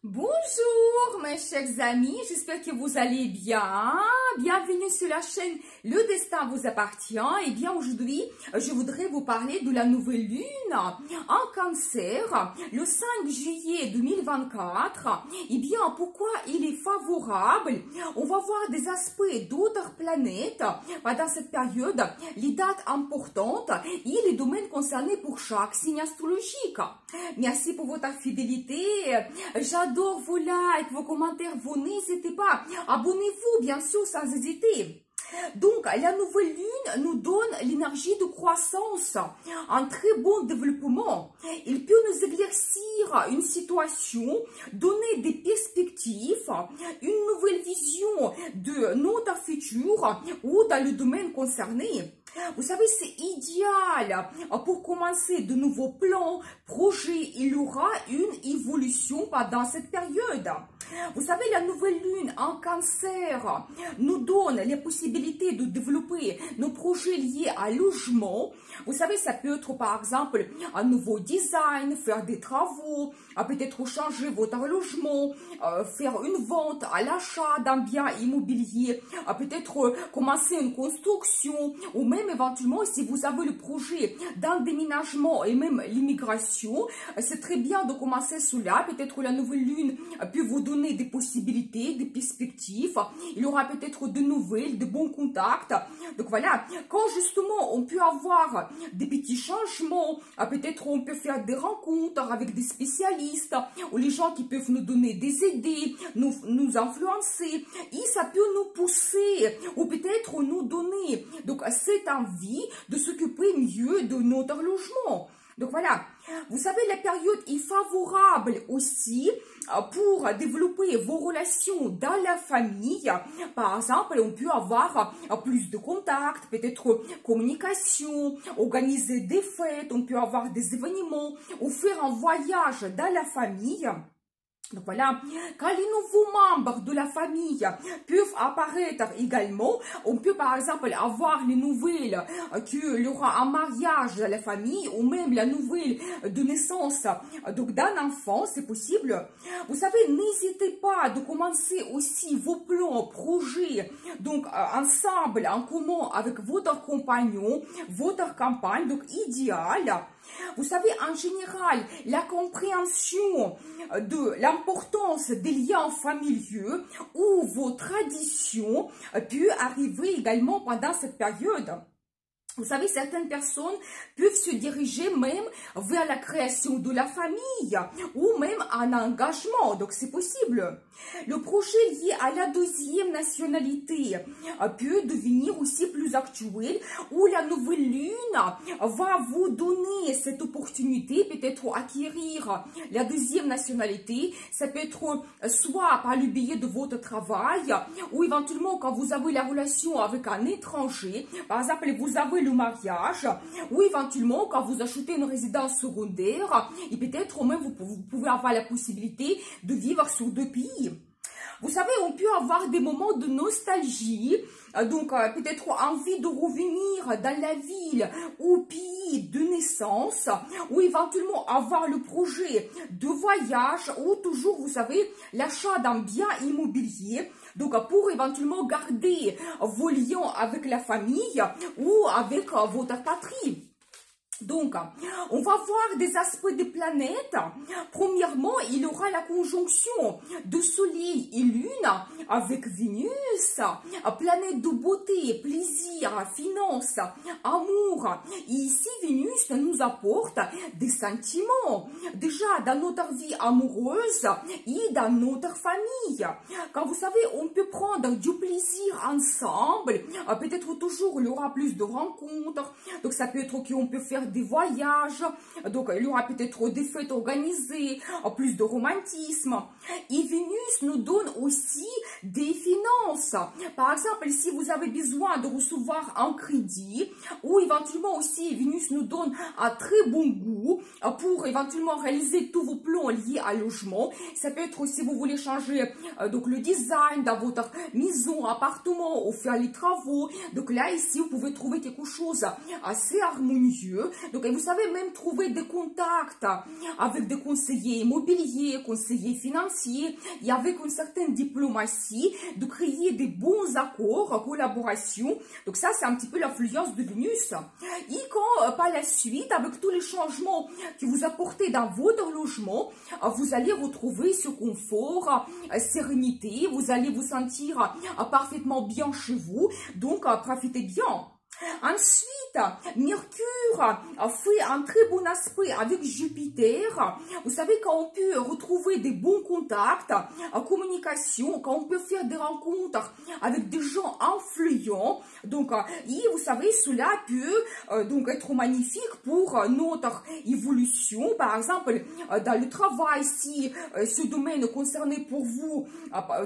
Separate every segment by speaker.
Speaker 1: Bonjour mes chers amis, j'espère que vous allez bien. Bienvenue sur la chaîne Le Destin vous appartient. Et bien aujourd'hui, je voudrais vous parler de la nouvelle lune en Cancer, le 5 juillet 2024. Et bien pourquoi il est favorable? On va voir des aspects d'autres planètes pendant cette période, les dates importantes et les domaines concernés pour chaque signe astrologique. Merci pour votre fidélité. J'adore vos likes, vos commentaires, vous n'hésitez pas. Abonnez-vous, bien sûr, sans hésiter. Donc, la nouvelle lune nous donne l'énergie de croissance, un très bon développement. Il peut nous éclaircir une situation, donner des perspectives, une nouvelle vision de notre futur ou dans le domaine concerné. Vous savez, c'est idéal pour commencer de nouveaux plans, projets. Il y aura une évolution pendant cette période. Vous savez, la nouvelle lune en Cancer nous donne les possibilités de développer nos projets liés à logement. Vous savez, ça peut être par exemple un nouveau design, faire des travaux, peut-être changer votre logement, faire une vente à l'achat d'un bien immobilier, peut-être commencer une construction ou même éventuellement si vous avez le projet d'un déménagement et même l'immigration, c'est très bien de commencer cela. Peut-être la nouvelle lune peut vous donner des possibilités, des perspectives. Il y aura peut-être de nouvelles, de bons contacts. Donc voilà, quand justement on peut avoir des petits changements, peut-être on peut faire des rencontres avec des spécialistes ou les gens qui peuvent nous donner des idées, nous influencer, et ça peut nous pousser ou peut-être nous donner donc cette envie de s'occuper mieux de notre logement. Donc voilà, vous savez, la période est favorable aussi pour développer vos relations dans la famille. Par exemple, on peut avoir plus de contacts, peut-être communication, organiser des fêtes, on peut avoir des événements ou faire un voyage dans la famille. Donc voilà, quand les nouveaux membres de la famille peuvent apparaître également, on peut par exemple avoir les nouvelles qu'il y aura un mariage dans la famille ou même la nouvelle de naissance donc d'un enfant, c'est possible. Vous savez, n'hésitez pas de commencer aussi vos plans, projets, donc ensemble, en commun avec votre compagnon, votre campagne, donc idéal. Vous savez, en général, la compréhension de l'importance des liens familiaux ou vos traditions peut arriver également pendant cette période. Vous savez, certaines personnes peuvent se diriger même vers la création de la famille ou même un engagement, donc c'est possible. Le projet lié à la deuxième nationalité peut devenir aussi plus actuel, où la nouvelle lune va vous donner cette opportunité, peut-être acquérir la deuxième nationalité. Ça peut être soit par le biais de votre travail ou éventuellement quand vous avez la relation avec un étranger, par exemple vous avez le mariage, ou éventuellement quand vous achetez une résidence secondaire, et peut-être même vous pouvez avoir la possibilité de vivre sur deux pays. Vous savez, on peut avoir des moments de nostalgie, donc peut-être envie de revenir dans la ville ou pays de naissance, ou éventuellement avoir le projet de voyage, ou toujours, vous savez, l'achat d'un bien immobilier, donc pour éventuellement garder vos liens avec la famille ou avec votre patrie. Donc, on va voir des aspects des planètes. Premièrement, il y aura la conjonction de Soleil et Lune avec Vénus, planète de beauté, plaisir, finance, amour. Et ici, Vénus nous apporte des sentiments, déjà dans notre vie amoureuse et dans notre famille. Quand vous savez, on peut prendre du plaisir ensemble, peut-être toujours il y aura plus de rencontres, donc ça peut être qu'on peut faire des voyages, donc il y aura peut-être des fêtes organisées, plus de romantisme. Et Vénus nous donne aussi des finances. Par exemple, si vous avez besoin de recevoir un crédit, ou éventuellement aussi Vénus nous donne un très bon goût pour éventuellement réaliser tous vos plans liés à logement. Ça peut être si vous voulez changer donc le design dans votre maison, appartement ou faire les travaux. Donc là ici vous pouvez trouver quelque chose assez harmonieux Donc, et vous savez même trouver des contacts avec des conseillers immobiliers, conseillers financiers, et avec une certaine diplomatie, de créer des bons accords, collaborations. Donc ça, c'est un petit peu l'influence de Vénus. Et quand, par la suite, avec tous les changements que vous apportez dans votre logement, vous allez retrouver ce confort, sérénité, vous allez vous sentir parfaitement bien chez vous, donc profitez bien. Ensuite, Mercure fait un très bon aspect avec Jupiter. Vous savez, quand on peut retrouver des bons contacts, communication, quand on peut faire des rencontres avec des gens influents, donc, et vous savez, cela peut donc être magnifique pour notre évolution. Par exemple, dans le travail, si ce domaine est concerné pour vous,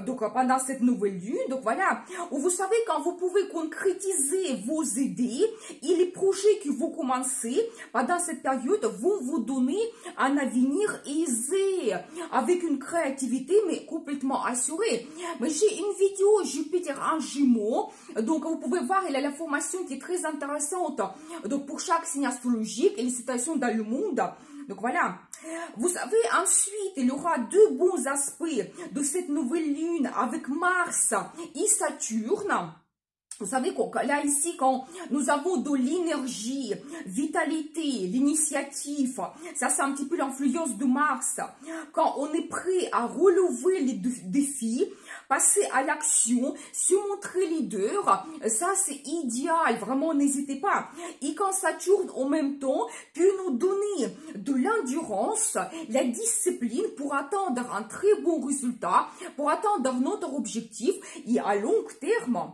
Speaker 1: donc pendant cette nouvelle lune, donc voilà, où vous savez, quand vous pouvez concrétiser vos idées et les projets que vous commencez pendant cette période vont vous donner un avenir aisé, avec une créativité mais complètement assurée. Mais j'ai une vidéo Jupiter en Gémeaux, donc vous pouvez voir, il y a l'information qui est très intéressante donc pour chaque signe astrologique et les situations dans le monde. Donc voilà, vous savez, ensuite, il y aura deux bons aspects de cette nouvelle lune avec Mars et Saturne. Vous savez, là, ici, quand nous avons de l'énergie, vitalité, l'initiative, ça, c'est un petit peu l'influence de Mars. Quand on est prêt à relever les défis, passer à l'action, se montrer leader, ça, c'est idéal. Vraiment, n'hésitez pas. Et quand Saturne, en même temps, peut nous donner de l'endurance, la discipline pour atteindre un très bon résultat, pour atteindre notre objectif et à long terme.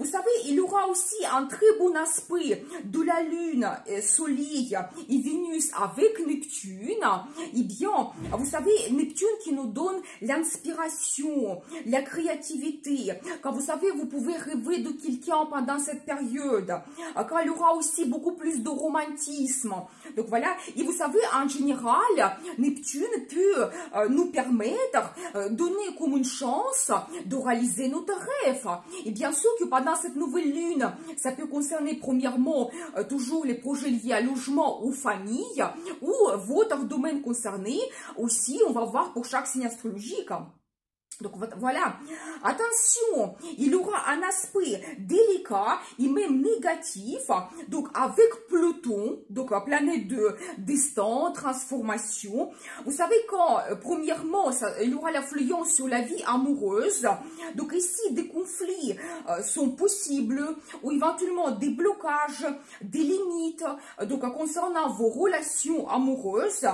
Speaker 1: Vous savez, il y aura aussi un très bon aspect de la Lune, Soleil et Vénus avec Neptune. Et bien, vous savez, Neptune qui nous donne l'inspiration, la créativité. Quand vous savez, vous pouvez rêver de quelqu'un pendant cette période. Quand il y aura aussi beaucoup plus de romantisme. Donc voilà, et vous savez, en général, Neptune peut nous permettre, donner comme une chance de réaliser notre rêve. Et bien sûr que pendant cette nouvelle lune, ça peut concerner premièrement toujours les projets liés à logement ou famille, ou votre domaine concerné. Aussi, on va voir pour chaque signe astrologique. Donc voilà, attention, il y aura un aspect délicat et même négatif, donc avec Pluton, donc la planète de destin, transformation. Vous savez quand, premièrement, il y aura l'influence sur la vie amoureuse. Donc ici, des conflits sont possibles, ou éventuellement des blocages, des limites, donc concernant vos relations amoureuses.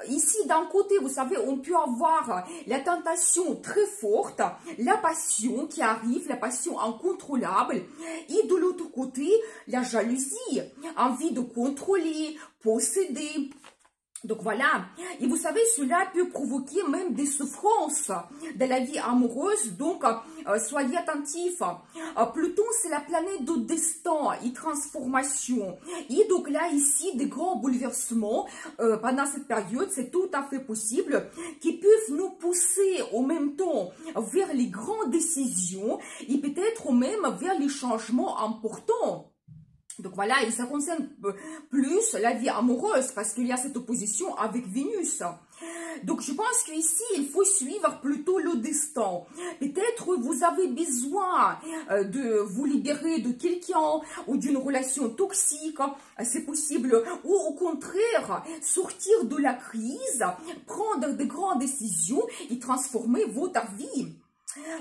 Speaker 1: Ici, d'un côté, vous savez, on peut avoir la tentation très forte, la passion qui arrive, la passion incontrôlable, et de l'autre côté, la jalousie, envie de contrôler, posséder. Donc voilà, et vous savez, cela peut provoquer même des souffrances de la vie amoureuse, donc soyez attentifs. Pluton, c'est la planète de destin et transformation. Et donc là, ici, des grands bouleversements pendant cette période, c'est tout à fait possible, qui peuvent nous pousser en même temps vers les grandes décisions et peut-être même vers les changements importants. Donc voilà, et ça concerne plus la vie amoureuse parce qu'il y a cette opposition avec Vénus. Donc je pense qu'ici, il faut suivre plutôt le destin. Peut-être vous avez besoin de vous libérer de quelqu'un ou d'une relation toxique, c'est possible. Ou au contraire, sortir de la crise, prendre de grandes décisions et transformer votre vie.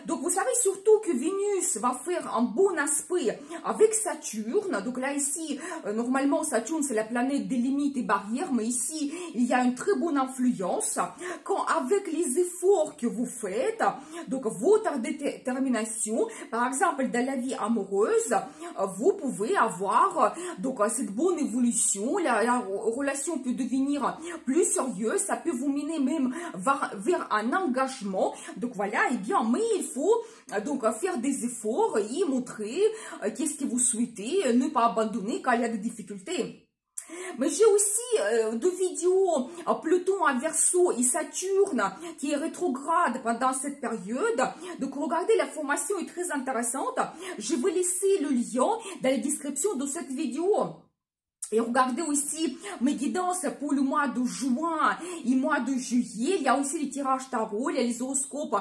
Speaker 1: Donc, vous savez surtout que Vénus va faire un bon aspect avec Saturne. Donc là, ici, normalement, Saturne, c'est la planète des limites et barrières. Mais ici, il y a une très bonne influence. Quand avec les efforts que vous faites, donc votre détermination, par exemple, dans la vie amoureuse, vous pouvez avoir donc cette bonne évolution. La relation peut devenir plus sérieuse. Ça peut vous mener même vers un engagement. Donc voilà, et bien, mais il faut donc faire des efforts et montrer qu'est-ce que vous souhaitez, ne pas abandonner quand il y a des difficultés. Mais j'ai aussi deux vidéos, Pluton en Verseau et Saturne qui est rétrograde pendant cette période. Donc regardez, la formation est très intéressante. Je vais laisser le lien dans la description de cette vidéo. Et regardez aussi mes guidances pour le mois de juin et mois de juillet. Il y a aussi les tirages tarot, il y a les horoscopes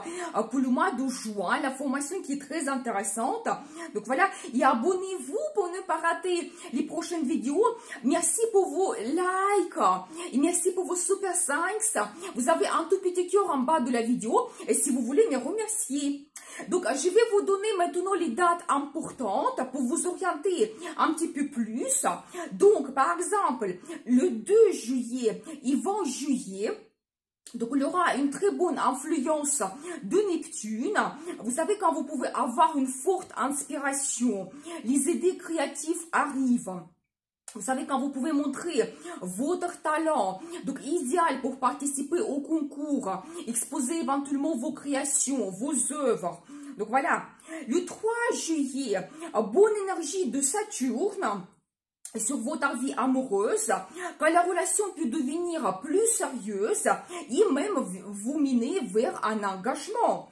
Speaker 1: pour le mois de juin. La formation qui est très intéressante. Donc voilà, et abonnez-vous pour ne pas rater les prochaines vidéos. Merci pour vos likes et merci pour vos super thanks. Vous avez un tout petit cœur en bas de la vidéo. Et si vous voulez me remercier. Donc, je vais vous donner maintenant les dates importantes pour vous orienter un petit peu plus. Donc, par exemple, le 2 juillet et 20 juillet, donc, il y aura une très bonne influence de Neptune. Vous savez, quand vous pouvez avoir une forte inspiration, les idées créatives arrivent. Vous savez, quand vous pouvez montrer votre talent, donc idéal pour participer au concours, exposer éventuellement vos créations, vos œuvres. Donc voilà, le 3 juillet, bonne énergie de Saturne sur votre vie amoureuse, quand la relation peut devenir plus sérieuse et même vous mener vers un engagement.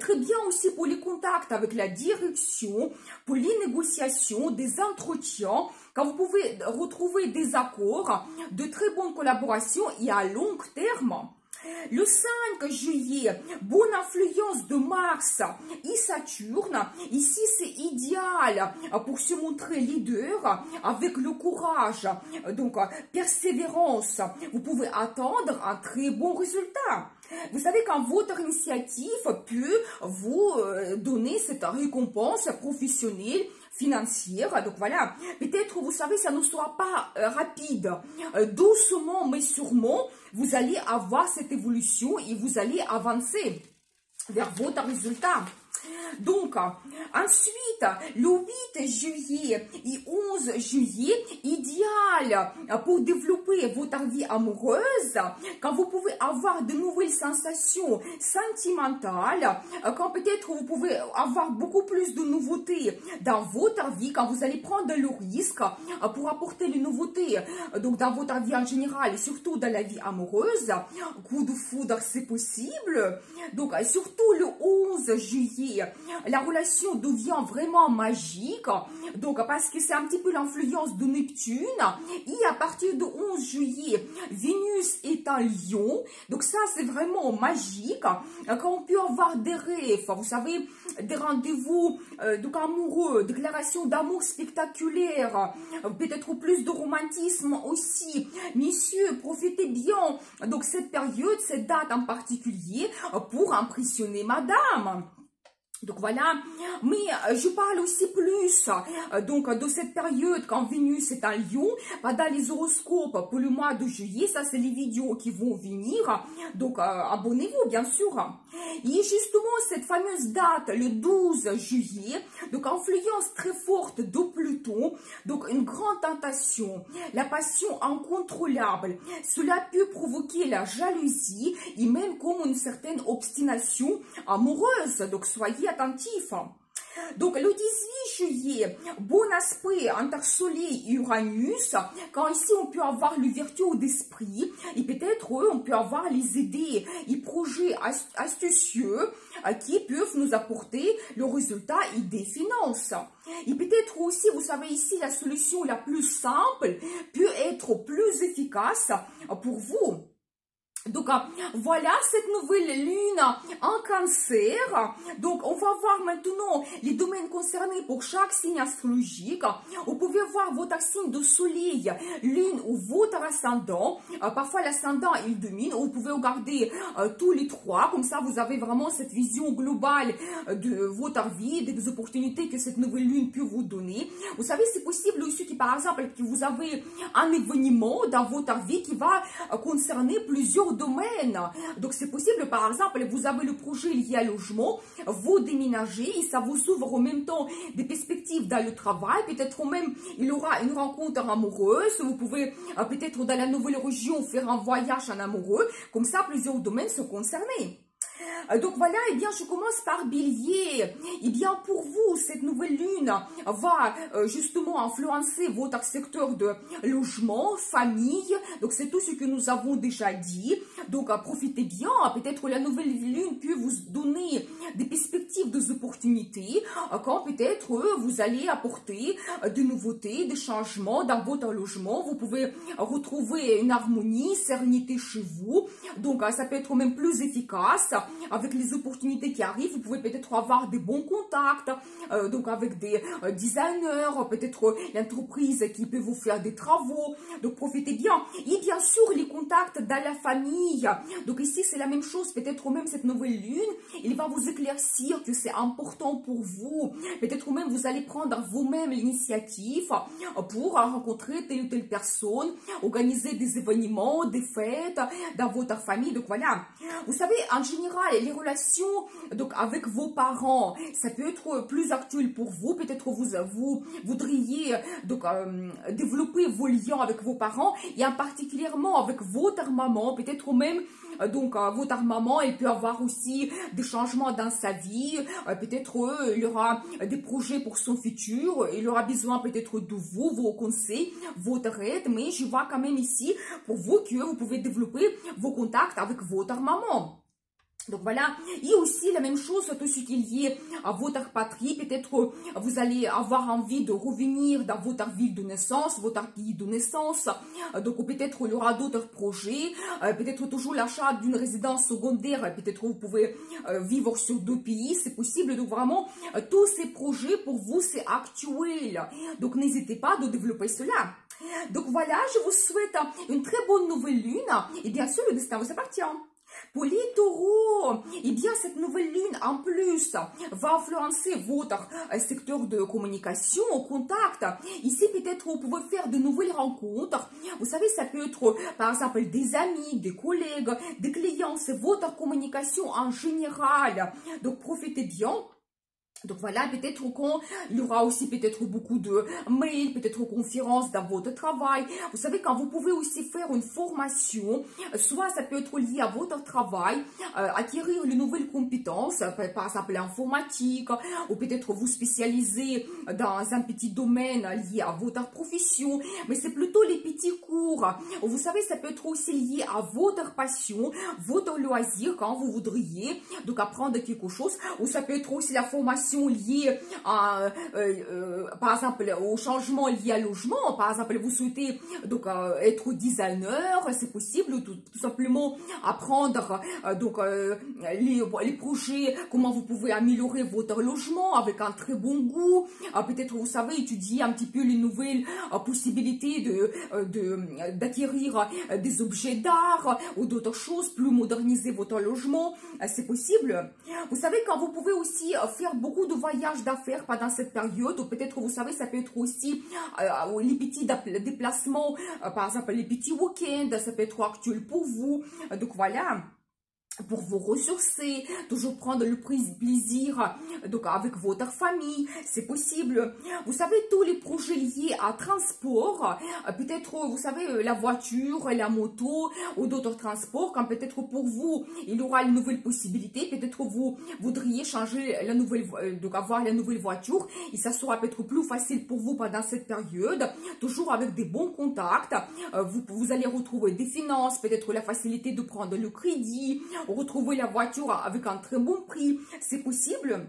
Speaker 1: Très bien aussi pour les contacts avec la direction, pour les négociations, des entretiens, quand vous pouvez retrouver des accords, de très bonnes collaborations et à long terme. Le 5 juillet, bonne influence de Mars et Saturne. Ici, c'est idéal pour se montrer leader avec le courage. Donc, persévérance. Vous pouvez attendre un très bon résultat. Vous savez, quand votre initiative peut vous donner cette récompense professionnelle, financière. Donc voilà, peut-être, vous savez, ça ne sera pas rapide. Doucement, mais sûrement, vous allez avoir cette évolution et vous allez avancer vers votre résultat. Donc, ensuite, le 8 juillet et 11 juillet, idéal pour développer votre vie amoureuse, quand vous pouvez avoir de nouvelles sensations sentimentales, quand peut-être vous pouvez avoir beaucoup plus de nouveautés dans votre vie, quand vous allez prendre le risque pour apporter les nouveautés donc dans votre vie en général et surtout dans la vie amoureuse. Coup de foudre, c'est possible. Donc, surtout le 11 juillet, la relation devient vraiment magique, donc parce que c'est un petit peu l'influence de Neptune, et à partir du 11 juillet, Vénus est en Lion, donc ça c'est vraiment magique, quand on peut avoir des rêves, vous savez, des rendez-vous donc amoureux, déclarations d'amour spectaculaires, peut-être plus de romantisme aussi. Messieurs, profitez bien donc cette période, cette date en particulier, pour impressionner madame. Donc voilà, mais je parle aussi plus donc de cette période quand Vénus est en Lion, dans les horoscopes pour le mois de juillet. Ça, c'est les vidéos qui vont venir, donc abonnez-vous bien sûr. Et justement, cette fameuse date, le 12 juillet, donc influence très forte de Pluton, donc une grande tentation, la passion incontrôlable. Cela peut provoquer la jalousie et même comme une certaine obstination amoureuse, donc soyez attentifs. Donc, le 18 juillet, bon aspect entre Soleil et Uranus, quand ici on peut avoir l'ouverture d'esprit, et peut-être on peut avoir les idées et projets astucieux qui peuvent nous apporter le résultat et des finances. Et peut-être aussi, vous savez ici, la solution la plus simple peut être plus efficace pour vous. Donc, voilà cette nouvelle lune en cancer. Donc, on va voir maintenant les domaines concernés pour chaque signe astrologique. Vous pouvez voir votre signe de soleil, lune ou votre ascendant. Parfois, l'ascendant, il domine. Vous pouvez regarder tous les trois. Comme ça, vous avez vraiment cette vision globale de votre vie, des opportunités que cette nouvelle lune peut vous donner. Vous savez, c'est possible aussi que, par exemple, que vous avez un événement dans votre vie qui va concerner plusieurs domaines. Donc, c'est possible, par exemple, vous avez le projet lié à logement, vous déménagez et ça vous ouvre en même temps des perspectives dans le travail. Peut-être même, il y aura une rencontre amoureuse. Vous pouvez peut-être dans la nouvelle région faire un voyage en amoureux. Comme ça, plusieurs domaines sont concernés. Donc voilà, eh bien, je commence par Bélier. Eh bien, pour vous, cette nouvelle lune va justement influencer votre secteur de logement, famille. Donc, c'est tout ce que nous avons déjà dit. Donc, profitez bien. Peut-être la nouvelle lune peut vous donner des perspectives, des opportunités. Quand peut-être vous allez apporter des nouveautés, des changements dans votre logement. Vous pouvez retrouver une harmonie, sérénité chez vous. Donc, ça peut être même plus efficace. Avec les opportunités qui arrivent, vous pouvez peut-être avoir des bons contacts, donc avec des designers, peut-être l'entreprise qui peut vous faire des travaux, donc profitez bien. Et bien sûr, les contacts dans la famille, donc ici c'est la même chose, peut-être même cette nouvelle lune, il va vous éclaircir que c'est important pour vous, peut-être même vous allez prendre vous-même l'initiative pour rencontrer telle ou telle personne, organiser des événements, des fêtes dans votre famille, donc voilà. Vous savez, en général, les relations donc avec vos parents, ça peut être plus actuel pour vous. Peut-être vous voudriez donc développer vos liens avec vos parents et en particulièrement avec votre maman. Peut-être même donc votre maman, elle peut avoir aussi des changements dans sa vie. Peut-être il y aura des projets pour son futur. Il aura besoin peut-être de vous, vos conseils, votre aide. Mais je vois quand même ici pour vous que vous pouvez développer vos contacts avec votre maman. Donc voilà, et aussi la même chose, tout ce qui est lié à votre patrie, peut-être vous allez avoir envie de revenir dans votre ville de naissance, votre pays de naissance, donc peut-être il y aura d'autres projets, peut-être toujours l'achat d'une résidence secondaire, peut-être vous pouvez vivre sur 2 pays, c'est possible, donc vraiment tous ces projets pour vous c'est actuel, donc n'hésitez pas de développer cela. Donc voilà, je vous souhaite une très bonne nouvelle lune, et bien sûr le destin vous appartient. Pour les taureaux, eh bien, cette nouvelle lune, en plus, va influencer votre secteur de communication, contact. Ici, peut-être, vous pouvez faire de nouvelles rencontres. Vous savez, ça peut être, par exemple, des amis, des collègues, des clients. C'est votre communication en général. Donc, profitez bien. Donc voilà, peut-être qu'il y aura aussi peut-être beaucoup de mails, peut-être conférences dans votre travail. Vous savez, quand vous pouvez aussi faire une formation, soit ça peut être lié à votre travail, acquérir de nouvelles compétences, par exemple l'informatique, ou peut-être vous spécialiser dans un petit domaine lié à votre profession. Mais c'est plutôt les petits cours. Vous savez, ça peut être aussi lié à votre passion, votre loisir, quand vous voudriez donc apprendre quelque chose. Ou ça peut être aussi la formation liées à, par exemple, au changement lié à logement. Par exemple, vous souhaitez donc être designer, c'est possible, tout simplement apprendre donc les projets, comment vous pouvez améliorer votre logement avec un très bon goût. Peut-être, vous savez, étudier un petit peu les nouvelles possibilités d'acquérir des objets d'art ou d'autres choses, plus moderniser votre logement, c'est possible. Vous savez, quand vous pouvez aussi faire beaucoup de voyages d'affaires pendant cette période, ou peut-être, vous savez, ça peut être aussi les petits déplacements, par exemple, les petits week-ends, ça peut être actuel pour vous. Donc voilà. Pour vous ressourcer, toujours prendre le plaisir donc avec votre famille, c'est possible. Vous savez, tous les projets liés à transport, peut-être, vous savez, la voiture, la moto ou d'autres transports, quand peut-être pour vous, il y aura une nouvelle possibilité, peut-être vous voudriez changer la nouvelle, donc avoir la nouvelle voiture, et ça sera peut-être plus facile pour vous pendant cette période, toujours avec des bons contacts, vous allez retrouver des finances, peut-être la facilité de prendre le crédit, retrouver la voiture avec un très bon prix, c'est possible.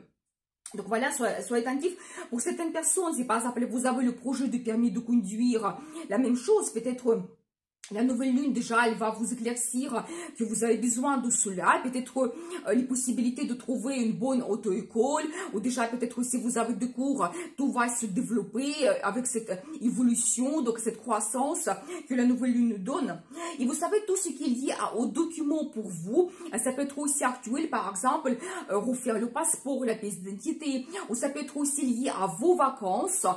Speaker 1: Donc voilà, soyez attentifs. Pour certaines personnes, si par exemple vous avez le projet de permis de conduire, la même chose, peut-être la nouvelle lune, déjà, elle va vous éclaircir que vous avez besoin de cela. Peut-être les possibilités de trouver une bonne auto-école. Ou déjà, peut-être si vous avez des cours, tout va se développer avec cette évolution, donc cette croissance que la nouvelle lune nous donne. Et vous savez, tout ce qui est lié aux documents pour vous, ça peut être aussi actuel, par exemple, refaire le passeport, la pièce d'identité. Ou ça peut être aussi lié à vos vacances,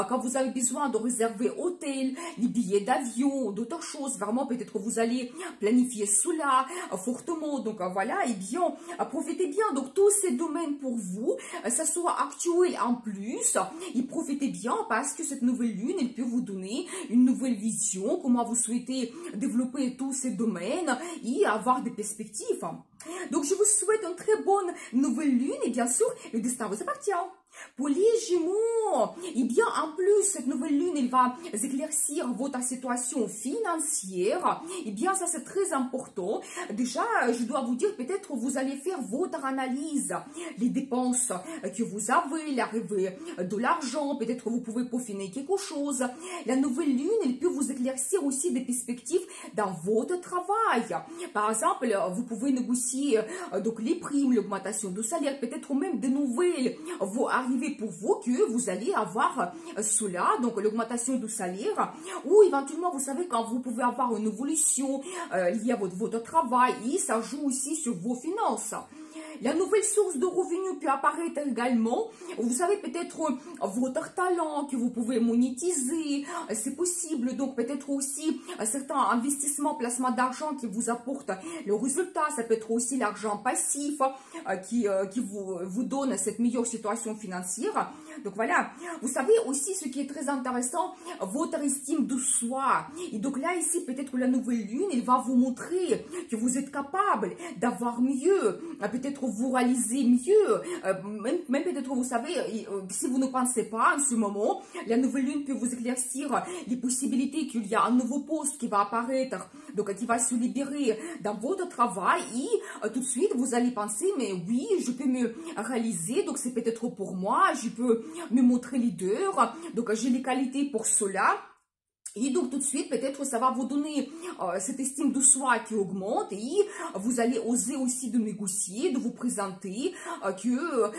Speaker 1: quand vous avez besoin de réserver hôtel, les billets d'avion, d'autres choses. Vraiment, peut-être vous allez planifier cela fortement. Donc voilà, et bien, profitez bien. Donc tous ces domaines pour vous, ça sera actuel en plus. Et profitez bien parce que cette nouvelle lune, elle peut vous donner une nouvelle vision, comment vous souhaitez développer tous ces domaines et avoir des perspectives. Donc, je vous souhaite une très bonne nouvelle lune et bien sûr, le destin vous appartient. Pour les Gémeaux, et bien en plus, cette nouvelle lune, elle va éclaircir votre situation financière. Et bien ça, c'est très important. Déjà, je dois vous dire, peut-être vous allez faire votre analyse. Les dépenses que vous avez, l'arrivée de l'argent, peut-être vous pouvez peaufiner quelque chose. La nouvelle lune, elle peut vous éclaircir aussi des perspectives dans votre travail. Par exemple, vous pouvez négocier donc les primes, l'augmentation du salaire, peut-être même des nouvelles vont arriver pour vous, que vous allez avoir cela, donc l'augmentation du salaire, ou éventuellement, vous savez, quand vous pouvez avoir une évolution liée à votre travail, et ça joue aussi sur vos finances. La nouvelle source de revenus peut apparaître également. Vous savez, peut-être votre talent que vous pouvez monétiser, c'est possible. Donc, peut-être aussi certains investissements, placements d'argent qui vous apportent le résultat. Ça peut être aussi l'argent passif qui vous donne cette meilleure situation financière. Donc, voilà. Vous savez aussi ce qui est très intéressant, votre estime de soi. Et donc, là, ici, peut-être la nouvelle lune, elle va vous montrer que vous êtes capable d'avoir mieux, peut-être vous réalisez mieux, même peut-être, vous savez, si vous ne pensez pas en ce moment, la nouvelle lune peut vous éclaircir les possibilités qu'il y a un nouveau poste qui va apparaître, donc qui va se libérer dans votre travail, et tout de suite, vous allez penser, mais oui, je peux me réaliser, donc c'est peut-être pour moi, je peux me montrer leader, donc j'ai les qualités pour cela. Et donc, tout de suite, peut-être, ça va vous donner cette estime de soi qui augmente, et vous allez oser aussi de négocier, de vous présenter, que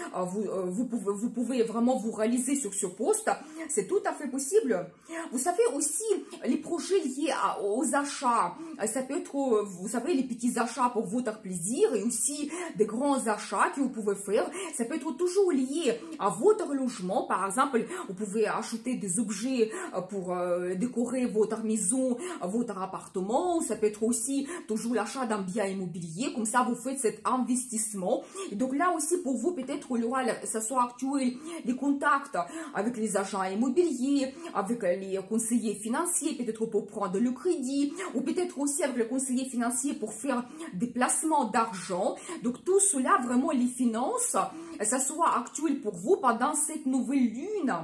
Speaker 1: vous pouvez vraiment vous réaliser sur ce poste. C'est tout à fait possible. Vous savez aussi, les projets liés aux achats, ça peut être, vous savez, les petits achats pour votre plaisir, et aussi des grands achats que vous pouvez faire. Ça peut être toujours lié à votre logement. Par exemple, vous pouvez acheter des objets pour décorer votre maison, votre appartement. Ça peut être aussi toujours l'achat d'un bien immobilier. Comme ça, vous faites cet investissement. Et donc là aussi, pour vous, peut-être, il y aura, ça soit actuel, les contacts avec les agents immobiliers, avec les conseillers financiers, peut-être pour prendre le crédit, ou peut-être aussi avec le conseiller financier pour faire des placements d'argent. Donc tout cela, vraiment, les finances, ça soit actuel pour vous pendant cette nouvelle lune.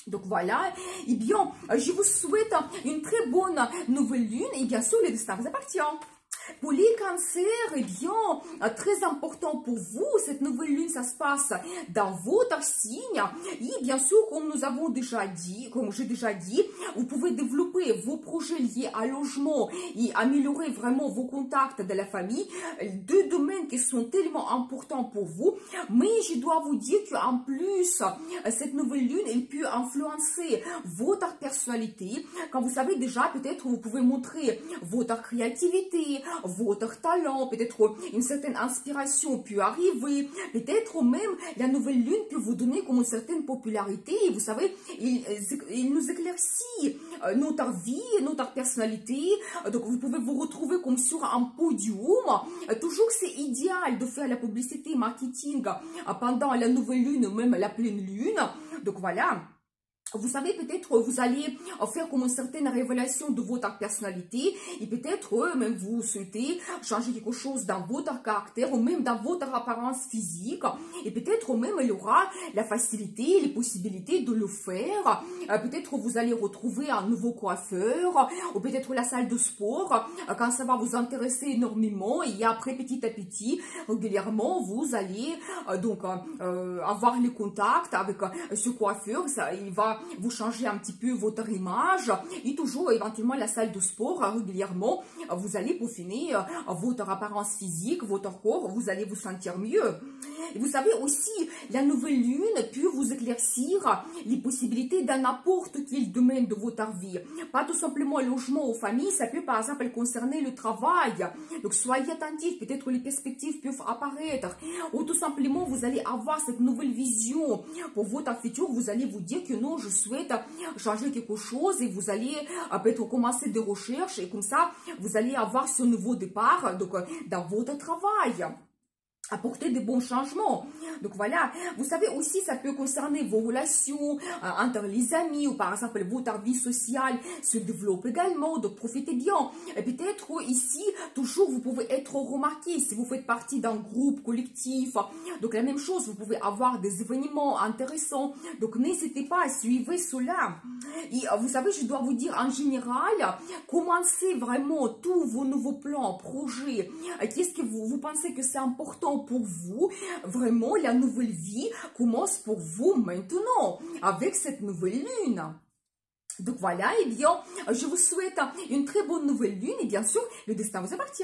Speaker 1: Donc voilà, et bien, je vous souhaite une très bonne nouvelle lune, et bien sûr, le destin vous appartient. Pour les cancers, eh bien, très important pour vous, cette nouvelle lune, ça se passe dans votre signe. Et bien sûr, comme nous avons déjà dit, comme j'ai déjà dit, vous pouvez développer vos projets liés à logement et améliorer vraiment vos contacts de la famille. Deux domaines qui sont tellement importants pour vous. Mais je dois vous dire qu'en plus, cette nouvelle lune, elle peut influencer votre personnalité. Quand vous savez déjà, peut-être, vous pouvez montrer votre créativité, votre talent, peut-être une certaine inspiration peut arriver, peut-être même la nouvelle lune peut vous donner comme une certaine popularité, et vous savez, il nous éclaircit notre vie, notre personnalité, donc vous pouvez vous retrouver comme sur un podium. Toujours c'est idéal de faire la publicité, marketing pendant la nouvelle lune ou même la pleine lune, donc voilà. Vous savez, peut-être vous allez faire comme une certaine révélation de votre personnalité, et peut-être même vous souhaitez changer quelque chose dans votre caractère ou même dans votre apparence physique, et peut-être même il y aura la facilité, les possibilités de le faire. Peut-être vous allez retrouver un nouveau coiffeur, ou peut-être la salle de sport quand ça va vous intéresser énormément, et après petit à petit, régulièrement, vous allez donc avoir les contacts avec ce coiffeur. Il va vous changez un petit peu votre image, et toujours éventuellement la salle de sport régulièrement, vous allez peaufiner votre apparence physique, votre corps, vous allez vous sentir mieux. Et vous savez aussi, la nouvelle lune peut vous éclaircir les possibilités dans n'importe quel domaine de votre vie. Pas tout simplement le logement ou famille, ça peut par exemple concerner le travail. Donc soyez attentifs, peut-être les perspectives peuvent apparaître. Ou tout simplement, vous allez avoir cette nouvelle vision pour votre futur. Vous allez vous dire que non, je souhaite changer quelque chose, et vous allez peut-être commencer des recherches, et comme ça, vous allez avoir ce nouveau départ donc, dans votre travail. apporter de bons changements. Donc voilà, vous savez aussi, ça peut concerner vos relations entre les amis, ou par exemple votre vie sociale se développe également, donc profitez bien. Et peut-être ici, toujours vous pouvez être remarqué si vous faites partie d'un groupe collectif. Donc la même chose, vous pouvez avoir des événements intéressants, donc n'hésitez pas à suivre cela. Et vous savez, je dois vous dire en général, commencez vraiment tous vos nouveaux plans, projets. Qu'est-ce que vous pensez que c'est important pour vous? Vraiment, la nouvelle vie commence pour vous maintenant, avec cette nouvelle lune. Donc voilà, et bien, je vous souhaite une très bonne nouvelle lune, et bien sûr, le destin vous appartient.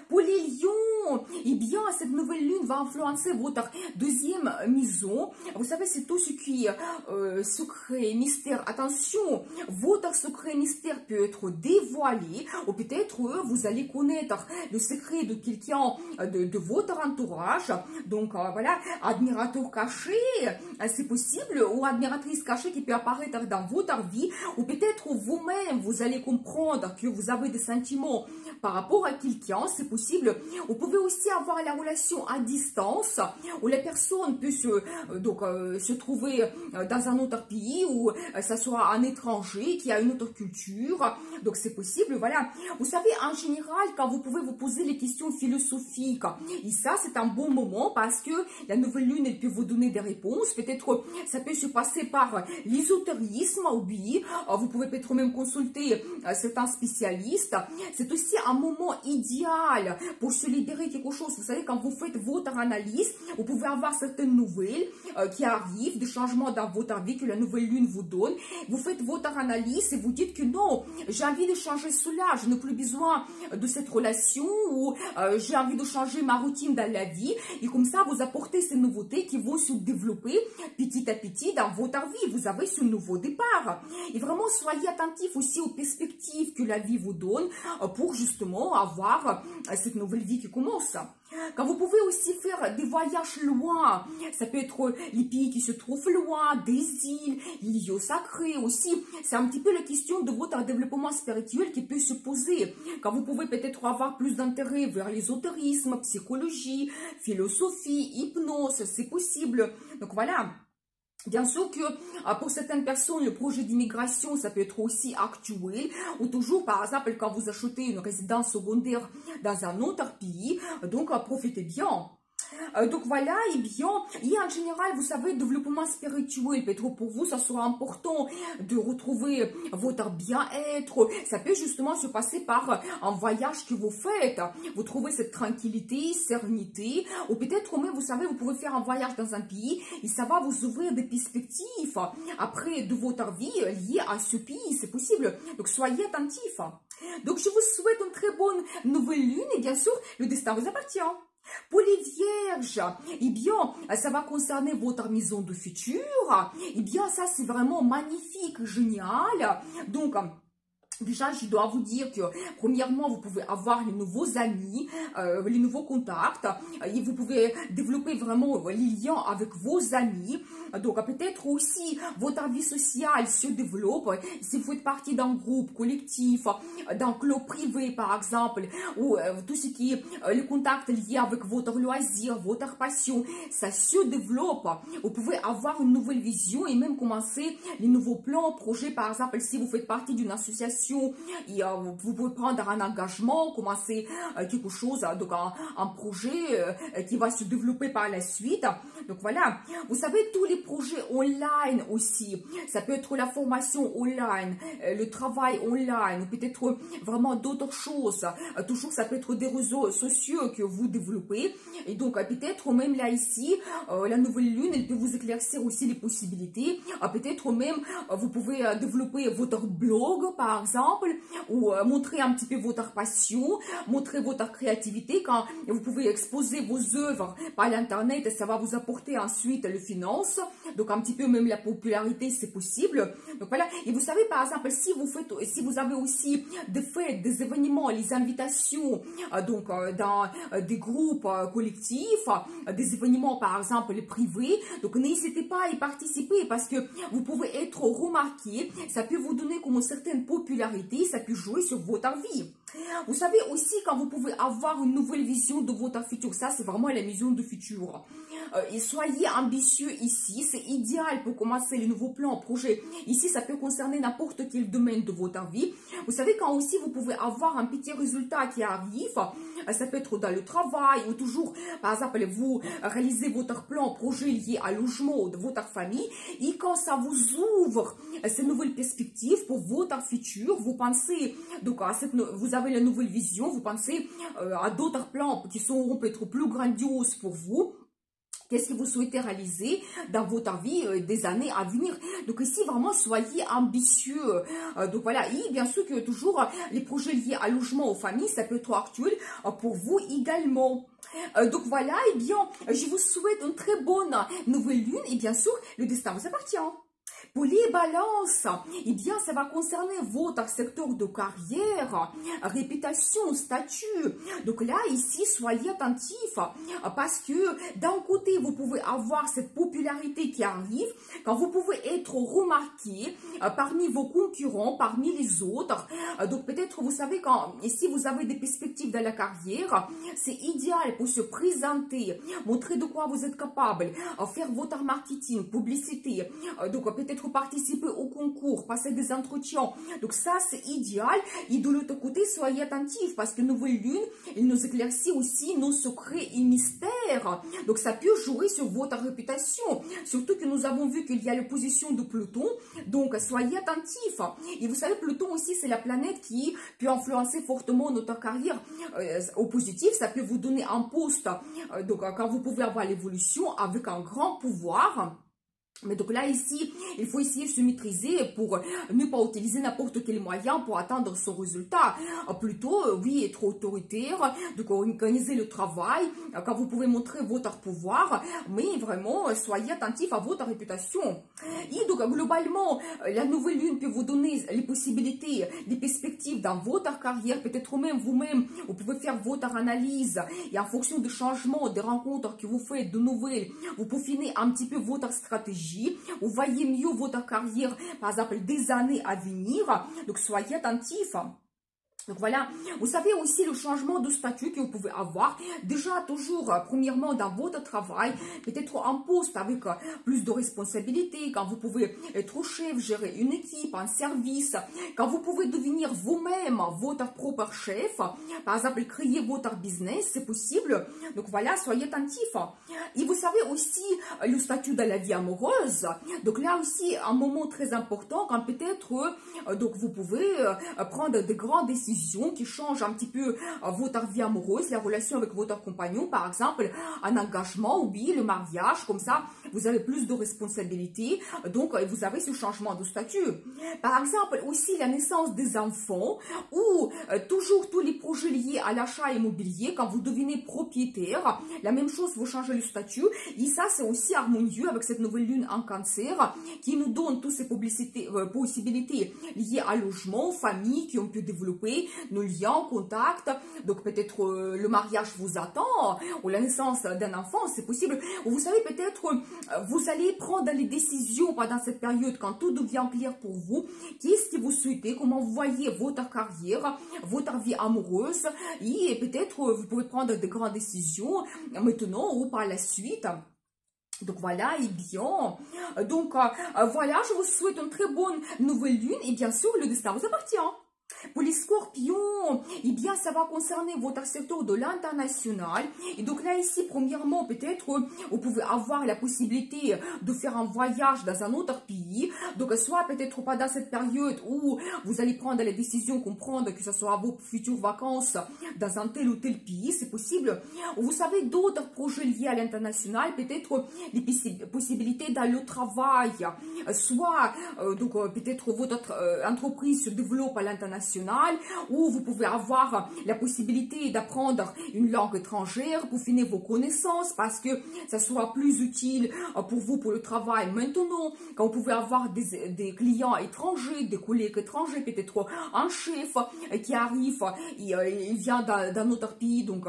Speaker 1: Pour les lions, eh bien, cette nouvelle lune va influencer votre deuxième maison. Vous savez, c'est tout ce qui est secret, mystère. Attention, votre secret mystère peut être dévoilé, ou peut-être vous allez connaître le secret de quelqu'un de votre entourage. Donc voilà, admirateur caché, c'est possible, ou admiratrice cachée qui peut apparaître dans votre vie, ou peut-être vous-même, vous allez comprendre que vous avez des sentiments par rapport à quelqu'un, c'est possible. Vous pouvez aussi avoir la relation à distance, où la personne peut se trouver dans un autre pays, ou ça soit un étranger qui a une autre culture, donc c'est possible, voilà. Vous savez, en général, quand vous pouvez vous poser les questions philosophiques, et ça, c'est un bon moment, parce que la nouvelle lune, elle peut vous donner des réponses, peut-être ça peut se passer par l'ésotérisme, oui, vous pouvez peut-être même consulter certains spécialistes. C'est aussi un moment idéal pour se libérer quelque chose. Vous savez, quand vous faites votre analyse, vous pouvez avoir certaines nouvelles qui arrivent, des changements dans votre vie que la nouvelle lune vous donne. Vous faites votre analyse et vous dites que non, j'ai envie de changer cela, je n'ai plus besoin de cette relation, ou j'ai envie de changer ma routine dans la vie. Et comme ça, vous apportez ces nouveautés qui vont se développer petit à petit dans votre vie. Vous avez ce nouveau départ. Et vraiment, soyez attentifs aussi aux perspectives que la vie vous donne pour justement avoir cette nouvelle vie qui commence. Quand vous pouvez aussi faire des voyages loin, ça peut être les pays qui se trouvent loin, des îles, les lieux sacrés aussi. C'est un petit peu la question de votre développement spirituel qui peut se poser. Quand vous pouvez peut-être avoir plus d'intérêt vers l'ésotérisme, psychologie, philosophie, hypnose, c'est possible. Donc voilà. Bien sûr que pour certaines personnes, le projet d'immigration, ça peut être aussi actuel, ou toujours, par exemple, quand vous achetez une résidence secondaire dans un autre pays, donc profitez bien. Donc voilà, et bien, et en général, vous savez, développement spirituel, peut-être pour vous, ça sera important de retrouver votre bien-être. Ça peut justement se passer par un voyage que vous faites. Vous trouvez cette tranquillité, sérénité, ou peut-être même, vous savez, vous pouvez faire un voyage dans un pays et ça va vous ouvrir des perspectives après de votre vie liée à ce pays, c'est possible. Donc soyez attentifs. Donc je vous souhaite une très bonne nouvelle lune et bien sûr, le destin vous appartient. Pour les vierges, eh bien, ça va concerner votre maison de futur. Eh bien, ça, c'est vraiment magnifique, génial. Donc, déjà, je dois vous dire que, premièrement, vous pouvez avoir les nouveaux amis, les nouveaux contacts, et vous pouvez développer vraiment les liens avec vos amis. Donc, peut-être aussi, votre vie sociale se développe. Si vous faites partie d'un groupe collectif, d'un club privé, par exemple, ou tout ce qui est les contacts liés avec votre loisir, votre passion, ça se développe. Vous pouvez avoir une nouvelle vision et même commencer les nouveaux plans, projets, par exemple, si vous faites partie d'une association, et vous pouvez prendre un engagement, commencer quelque chose, donc un projet qui va se développer par la suite. Donc voilà, vous savez, tous les projets online aussi, ça peut être la formation online, le travail online, ou peut-être vraiment d'autres choses. Toujours, ça peut être des réseaux sociaux que vous développez. Et donc, peut-être même là, ici, la nouvelle lune, elle peut vous éclaircir aussi les possibilités. Peut-être même, vous pouvez développer votre blog, par exemple, ou montrer un petit peu votre passion, montrer votre créativité. Quand vous pouvez exposer vos œuvres par l'internet, ça va vous apporter ensuite les finances, donc un petit peu même la popularité, c'est possible. Donc voilà, et vous savez, par exemple, si vous avez aussi des fêtes, des événements, les invitations, donc dans des groupes collectifs, des événements par exemple privés, donc n'hésitez pas à y participer parce que vous pouvez être remarqué, ça peut vous donner comme une certaine popularité popularité, ça peut jouer sur votre vie. Vous savez aussi quand vous pouvez avoir une nouvelle vision de votre futur, ça c'est vraiment la vision du futur. Et soyez ambitieux ici, c'est idéal pour commencer les nouveaux plans, projets. Ici, ça peut concerner n'importe quel domaine de votre vie. Vous savez quand aussi vous pouvez avoir un petit résultat qui arrive, ça peut être dans le travail ou toujours, par exemple, vous réalisez votre plan, projet lié à logement de votre famille et quand ça vous ouvre ces nouvelles perspectives pour votre futur, vous pensez, donc vous avez la nouvelle vision, vous pensez à d'autres plans qui seront peut-être plus grandioses pour vous. Qu'est-ce que vous souhaitez réaliser dans votre vie des années à venir? Donc ici, vraiment, soyez ambitieux. Donc voilà, et bien sûr que toujours les projets liés à logement, aux familles, ça peut être actuel pour vous également. Donc voilà, et bien, je vous souhaite une très bonne nouvelle lune et bien sûr, le destin vous appartient. Pour les balances, eh bien, ça va concerner votre secteur de carrière, réputation, statut. Donc là, ici, soyez attentifs parce que d'un côté, vous pouvez avoir cette popularité qui arrive, quand vous pouvez être remarqué parmi vos concurrents, parmi les autres. Donc peut-être, vous savez, quand ici, vous avez des perspectives dans la carrière, c'est idéal pour se présenter, montrer de quoi vous êtes capable, faire votre marketing, publicité, donc peut-être participer au concours, passer des entretiens. Donc ça, c'est idéal. Et de l'autre côté, soyez attentifs parce que nouvelle lune, il nous éclaircit aussi nos secrets et mystères. Donc ça peut jouer sur votre réputation. Surtout que nous avons vu qu'il y a l'opposition de Pluton. Donc soyez attentifs. Et vous savez, Pluton aussi, c'est la planète qui peut influencer fortement notre carrière. Au positif, ça peut vous donner un poste. Donc quand vous pouvez avoir l'évolution avec un grand pouvoir. Mais donc là, ici, il faut essayer de se maîtriser pour ne pas utiliser n'importe quel moyen pour atteindre son résultat. Plutôt, oui, être autoritaire, donc organiser le travail, quand vous pouvez montrer votre pouvoir, mais vraiment, soyez attentif à votre réputation. Et donc, globalement, la nouvelle lune peut vous donner les possibilités, les perspectives dans votre carrière, peut-être même vous-même, vous pouvez faire votre analyse et en fonction des changements, des rencontres que vous faites, de nouvelles, vous peaufinez un petit peu votre stratégie. Vous voyez mieux votre carrière, par exemple, des années à venir. Donc, soyez attentifs. Donc voilà, vous savez aussi le changement de statut que vous pouvez avoir. Déjà, toujours, premièrement, dans votre travail, peut-être un poste avec plus de responsabilités, quand vous pouvez être chef, gérer une équipe, un service, quand vous pouvez devenir vous-même votre propre chef, par exemple, créer votre business, c'est possible. Donc voilà, soyez attentifs. Et vous savez aussi le statut de la vie amoureuse. Donc là aussi, un moment très important, quand peut-être, donc vous pouvez prendre de grandes décisions qui change un petit peu votre vie amoureuse, la relation avec votre compagnon, par exemple, un engagement, oui, le mariage, comme ça, vous avez plus de responsabilités, donc vous avez ce changement de statut. Par exemple, aussi la naissance des enfants, ou toujours tous les projets liés à l'achat immobilier, quand vous devenez propriétaire, la même chose, vous changez le statut, et ça, c'est aussi harmonieux avec cette nouvelle lune en cancer, qui nous donne toutes ces possibilités liées à logement, famille, qui ont pu développer, nos liens, contacts, donc peut-être le mariage vous attend, ou la naissance d'un enfant, c'est possible. Ou vous savez, peut-être vous allez prendre les décisions pendant cette période, quand tout devient clair pour vous, qu'est-ce que vous souhaitez, comment vous voyez votre carrière, votre vie amoureuse, et peut-être vous pouvez prendre de grandes décisions maintenant ou par la suite. Donc voilà, et bien, donc voilà, je vous souhaite une très bonne nouvelle lune, et bien sûr, le destin vous appartient. Pour les scorpions, eh bien, ça va concerner votre secteur de l'international. Et donc là, ici, premièrement, peut-être, vous pouvez avoir la possibilité de faire un voyage dans un autre pays. Donc, soit peut-être pas dans cette période où vous allez prendre la décision, comprendre que ce soit vos futures vacances dans un tel ou tel pays, c'est possible. Vous savez, d'autres projets liés à l'international, peut-être les possibilités dans le travail. Soit, donc, peut-être votre entreprise se développe à l'international, où vous pouvez avoir la possibilité d'apprendre une langue étrangère pour finir vos connaissances parce que ça soit plus utile pour vous pour le travail maintenant, quand vous pouvez avoir des clients étrangers, des collègues étrangers, peut-être un chef qui arrive, il vient d'un autre pays, donc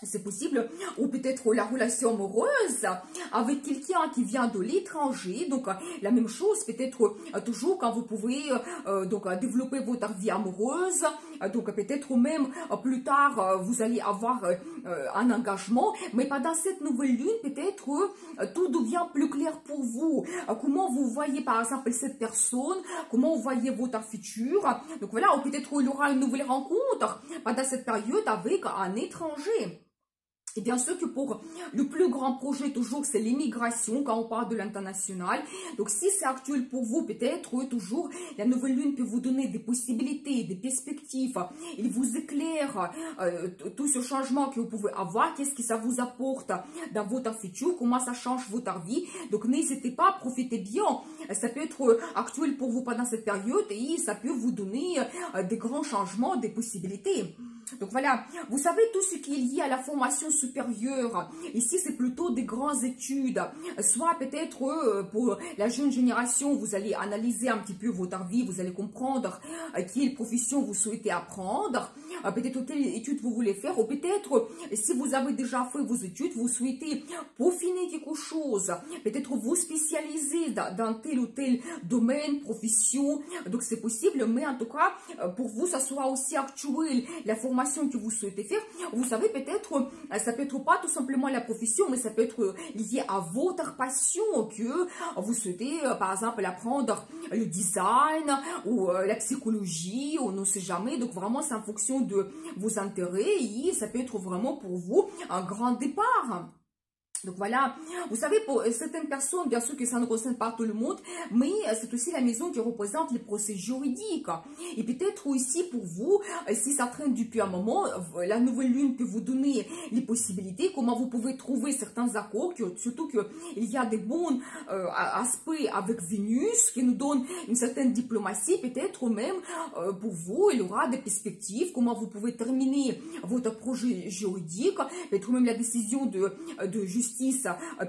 Speaker 1: c'est possible, ou peut-être la relation amoureuse avec quelqu'un qui vient de l'étranger. Donc, la même chose, peut-être toujours quand vous pouvez donc développer votre vie amoureuse. Donc, peut-être même plus tard, vous allez avoir un engagement. Mais pendant cette nouvelle lune, peut-être tout devient plus clair pour vous. Comment vous voyez, par exemple, cette personne, comment vous voyez votre futur. Donc, voilà, ou peut-être il y aura une nouvelle rencontre pendant cette période avec un étranger. Et bien sûr que pour le plus grand projet, toujours, c'est l'immigration quand on parle de l'international. Donc, si c'est actuel pour vous, peut-être, toujours, la nouvelle lune peut vous donner des possibilités, des perspectives. Il vous éclaire tout ce changement que vous pouvez avoir. Qu'est-ce que ça vous apporte dans votre futur? Comment ça change votre vie? Donc, n'hésitez pas, profitez bien. Ça peut être actuel pour vous pendant cette période et ça peut vous donner des grands changements, des possibilités. Donc voilà, vous savez tout ce qui est lié à la formation supérieure. Ici, c'est plutôt des grandes études. Soit peut-être pour la jeune génération, vous allez analyser un petit peu votre vie, vous allez comprendre quelle profession vous souhaitez apprendre, peut-être quelle étude vous voulez faire, ou peut-être si vous avez déjà fait vos études, vous souhaitez peaufiner quelque chose, peut-être vous spécialiser dans tel ou tel domaine, profession. Donc c'est possible, mais en tout cas, pour vous, ça soit aussi actuel, la formation que vous souhaitez faire. Vous savez, peut-être, ça peut être pas tout simplement la profession, mais ça peut être lié à votre passion que vous souhaitez, par exemple, apprendre le design ou la psychologie, ou on ne sait jamais. Donc, vraiment, c'est en fonction de vos intérêts et ça peut être vraiment pour vous un grand départ. Donc voilà, vous savez, pour certaines personnes, bien sûr que ça ne concerne pas tout le monde, mais c'est aussi la maison qui représente les procès juridiques. Et peut-être aussi pour vous, si ça traîne depuis un moment, la nouvelle lune peut vous donner les possibilités, comment vous pouvez trouver certains accords, surtout qu'il y a des bons aspects avec Vénus qui nous donne une certaine diplomatie, peut-être même pour vous, il y aura des perspectives, comment vous pouvez terminer votre projet juridique, peut-être même la décision de justice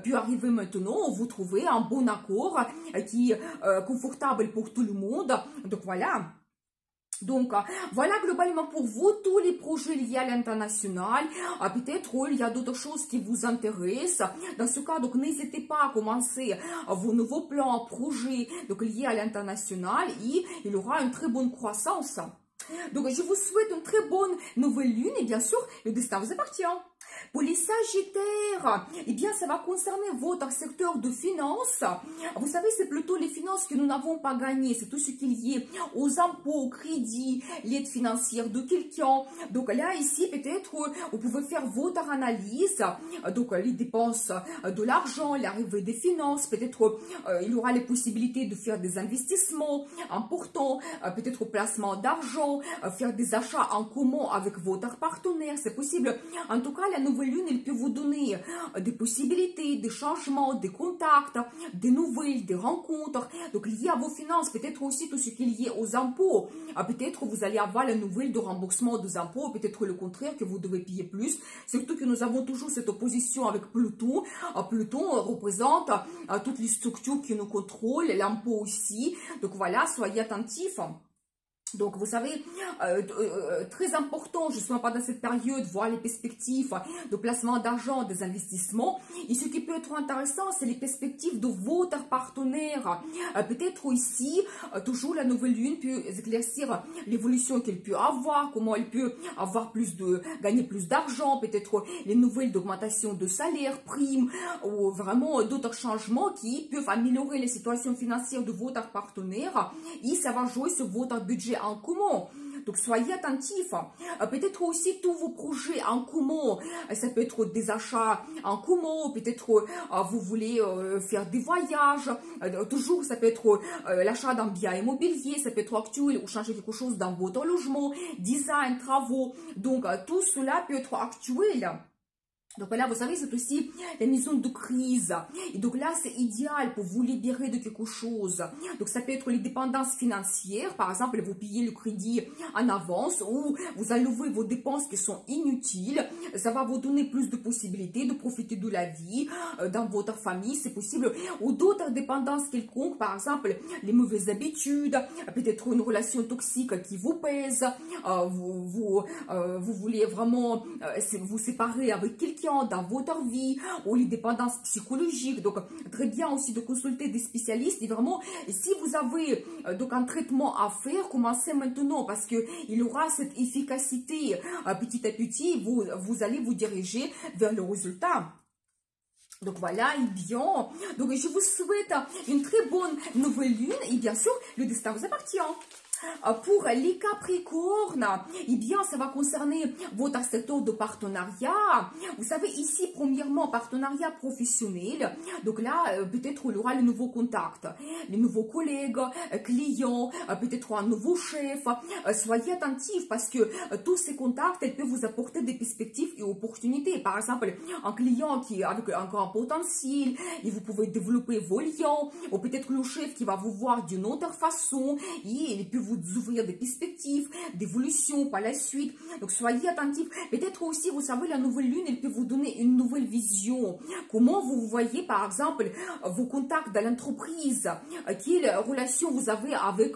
Speaker 1: peut arriver maintenant, vous trouvez un bon accord qui est confortable pour tout le monde. Donc voilà. Donc, voilà globalement pour vous tous les projets liés à l'international. Peut-être il y a d'autres choses qui vous intéressent. Dans ce cas, donc n'hésitez pas à commencer vos nouveaux plans, projets donc, liés à l'international et il y aura une très bonne croissance. Donc, je vous souhaite une très bonne nouvelle lune et bien sûr, le destin vous appartient. Pour les Sagittaires, eh bien, ça va concerner votre secteur de finances. Vous savez, c'est plutôt les finances que nous n'avons pas gagnées. C'est tout ce qui est lié aux impôts, aux crédits, l'aide financière de quelqu'un. Donc là, ici, peut-être, vous pouvez faire votre analyse. Donc, les dépenses de l'argent, l'arrivée des finances. Peut-être, il y aura les possibilités de faire des investissements importants. Peut-être au placement d'argent, faire des achats en commun avec votre partenaire. C'est possible. En tout cas, la nouvelle lune, elle peut vous donner des possibilités, des changements, des contacts, des nouvelles, des rencontres. Donc, lié à vos finances, peut-être aussi tout ce qui est lié aux impôts. Peut-être vous allez avoir la nouvelle de remboursement des impôts, peut-être le contraire, que vous devez payer plus. Surtout que nous avons toujours cette opposition avec Pluton. Pluton représente toutes les structures qui nous contrôlent, l'impôt aussi. Donc, voilà, soyez attentifs. Donc, vous savez, très important, justement, pendant cette période, voir les perspectives de placement d'argent, des investissements. Et ce qui peut être intéressant, c'est les perspectives de votre partenaire. Peut-être ici, toujours la nouvelle lune peut éclaircir l'évolution qu'elle peut avoir, comment elle peut avoir gagner plus d'argent, peut-être les nouvelles d'augmentation de salaire, primes, ou vraiment d'autres changements qui peuvent améliorer les situations financières de votre partenaire. Et ça va jouer sur votre budget en commun. Donc, soyez attentifs. Peut-être aussi tous vos projets en commun. Ça peut être des achats en commun. Peut-être vous voulez faire des voyages. Toujours, ça peut être l'achat d'un bien immobilier. Ça peut être actuel ou changer quelque chose dans votre logement. Design, travaux. Donc, tout cela peut être actuel. Donc là, vous savez, c'est aussi la maison de crise. Et donc là, c'est idéal pour vous libérer de quelque chose. Donc ça peut être les dépendances financières. Par exemple, vous payez le crédit en avance ou vous enlevez vos dépenses qui sont inutiles. Ça va vous donner plus de possibilités de profiter de la vie dans votre famille, c'est possible. Ou d'autres dépendances quelconques, par exemple, les mauvaises habitudes, peut-être une relation toxique qui vous pèse. Vous voulez vraiment vous séparer avec quelqu'un. quelqu'un dans votre vie, ou les dépendances psychologiques. Donc, très bien aussi de consulter des spécialistes. Et vraiment, si vous avez donc un traitement à faire, commencez maintenant parce que il aura cette efficacité petit à petit. Vous allez vous diriger vers le résultat. Donc voilà, et bien, donc je vous souhaite une très bonne nouvelle lune et bien sûr, le destin vous appartient. Pour les Capricornes, eh bien, ça va concerner votre secteur de partenariat. Vous savez, ici, premièrement, partenariat professionnel. Donc là, peut-être il y aura le nouveau contact, les nouveaux collègues, clients, peut-être un nouveau chef. Soyez attentifs parce que tous ces contacts, ils peuvent vous apporter des perspectives et opportunités. Par exemple, un client qui avec un grand potentiel, et vous pouvez développer vos liens, ou peut-être le chef qui va vous voir d'une autre façon, et il peut vous ouvrir des perspectives d'évolution par la suite. Donc soyez attentifs. Peut-être aussi, vous savez, la nouvelle lune, elle peut vous donner une nouvelle vision. Comment vous voyez, par exemple, vos contacts dans l'entreprise, quelle relation vous avez avec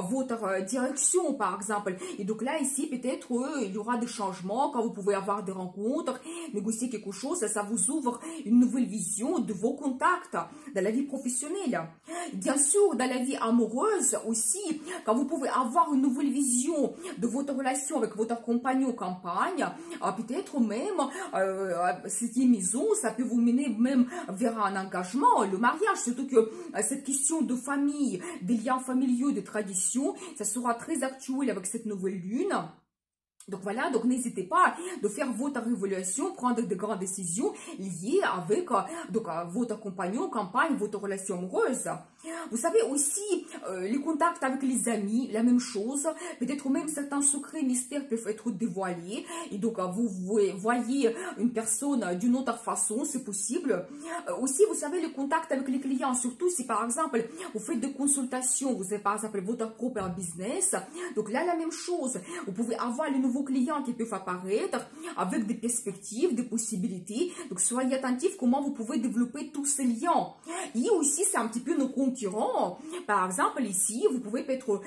Speaker 1: votre direction, par exemple. Et donc là, ici, peut-être, il y aura des changements, quand vous pouvez avoir des rencontres, négocier quelque chose, ça vous ouvre une nouvelle vision de vos contacts dans la vie professionnelle. Bien sûr, dans la vie amoureuse aussi, quand vous pouvez avoir une nouvelle vision de votre relation avec votre compagnon ou compagne, peut-être même cette maison, ça peut vous mener même vers un engagement, le mariage, surtout que cette question de famille, des liens familiaux, des traditions, ça sera très actuel avec cette nouvelle lune. Donc voilà, donc n'hésitez pas de faire votre évaluation, prendre de grandes décisions liées avec votre compagnon, compagne, votre relation amoureuse. Vous savez aussi, les contacts avec les amis, la même chose. Peut-être même certains secrets, mystères peuvent être dévoilés. Et donc, vous voyez une personne d'une autre façon, c'est possible. Aussi, vous savez, les contacts avec les clients, surtout si par exemple, vous faites des consultations, vous avez par exemple votre propre business. Donc là, la même chose. Vous pouvez avoir les nouveaux clients qui peuvent apparaître avec des perspectives, des possibilités. Donc, soyez attentifs comment vous pouvez développer tous ces liens. Et aussi, c'est un petit peu nos concurrents. Par exemple, ici, vous pouvez peut-être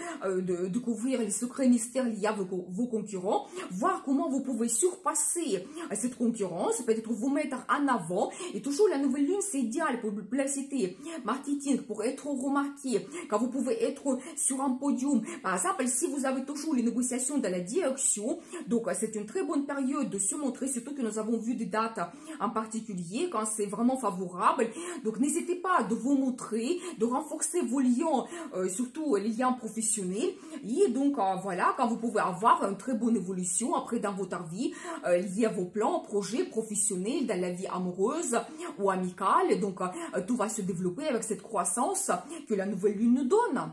Speaker 1: découvrir les secrets mystères liés à vos concurrents, voir comment vous pouvez surpasser cette concurrence, peut-être vous mettre en avant. Et toujours, la nouvelle lune, c'est idéal pour publicité, marketing, pour être remarqué, quand vous pouvez être sur un podium. Par exemple, si vous avez toujours les négociations dans la direction, donc c'est une très bonne période de se montrer, surtout que nous avons vu des dates en particulier, quand c'est vraiment favorable. Donc, n'hésitez pas de vous montrer, de renforcer vos liens, surtout les liens professionnels. Et donc, voilà, quand vous pouvez avoir une très bonne évolution après dans votre vie, liée à vos plans, projets professionnels, dans la vie amoureuse ou amicale. Donc, tout va se développer avec cette croissance que la nouvelle lune nous donne.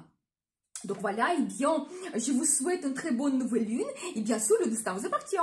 Speaker 1: Donc voilà, et bien, je vous souhaite une très bonne nouvelle lune. Et bien sûr, le destin vous appartient.